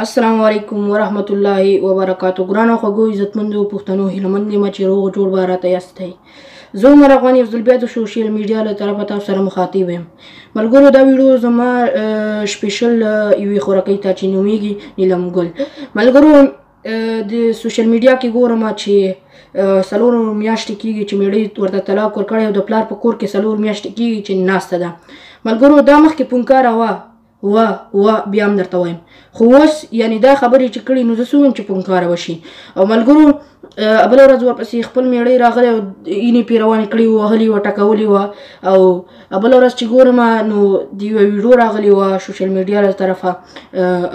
السلام علیکم ورحمت الله وبرکاتو. ګرانو خوږو عزتمندو پښتنو هیلهمند یم چې روغ جوړ به راته یاستئ. زه عمر افغان یو ځل بیا د سوشل میډیا له طرفه تاسو سره مخاطب یم. ملګرو دا ویډیو زما سپیشل یوې خوراکۍ ته چې نومیږي نیلم ګل. ملګرو د سوشل میډیا کې ګورم چې 4 میاشتې کېږي چې میړۍ ورته طلاق ورکړی او د پلار په کور کې 4 میاشتې کېږي چې ناسته ده. ملګرو دا مخکې پونکاره وه بیا هم درته وایم، خو اوس یعنې دا خبرې چې کړي نو زه څه ووایم چې پونکاره وشي. او ملګرو بله ورځ ورپسې خپل میړۍ راغلی او اینې پیروانې کړې وه، وهلې وه، ټکولې وه. او بله ورځ چې ګورم نو د یوه ویډیو راغلې وه سوشل میډیا له طرفه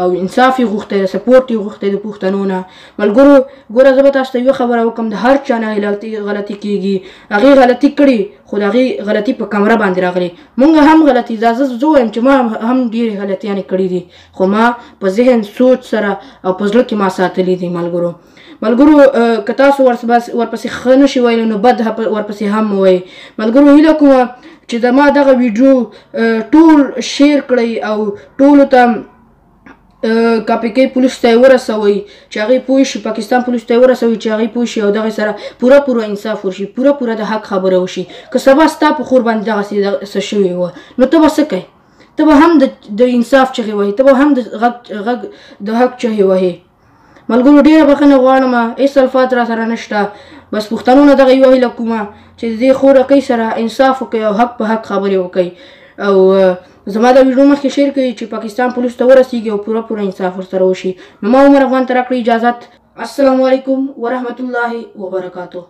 او انصاف یې غوښتی دی، سپورټ یې غوښتی د پښتنو نه. ملګرو ګوره زه به تاسو ته یوه خبره وکړم، د هر چا نه غلطي کېږي. هغې غلطي کړې خو د هغې غلطي په کمره باندې راغلې. مونږ هم غلطي، زه وایم چې ما هم ډېرې غلطیانې کړي دي، خو ما په ذهن سوچ سره او په زړه کې ما ساتلي دي. ملګرو که تاسو ورپسې ښه نشئ ویلی نو بد ورپسې هم ووایئ. ملګرو هیله کومه چې د ما دغه ویډیو ټول شیر کړئ او ټولو ته کاپي کوي پولیسو ته یې ورسوئ چې هغې پوه شي، پاکستان پولیسو ته یې ورسوئ چې هغې پوه شي او دغې سره پوره انصاف وشي، پوره د حق خبره وشي. که سبا ستا په خور باندې دغسې څه شوي وه نو ته به څه کوې؟ ته به هم د انصاف چغې وهې، ته به هم د حق چغې وهې. ملګرو ډېره بخښنه غواړم، هېڅ الفاظ را سره نشته، بس پښتنو نه دغه یوه هیله کومه چې د دې خورکۍ سره انصاف وکړئ او حق په حق خبرې وکړئ. او زما دا ویډیو مخکې شیر کړئ چې پاکستان پولیسو ته ورسیږي او پوره انصاف ورسره وشي. نو ما عمر افغان ته راکړئ اجازت. السلام علیکم ورحمت الله وبرکاتو.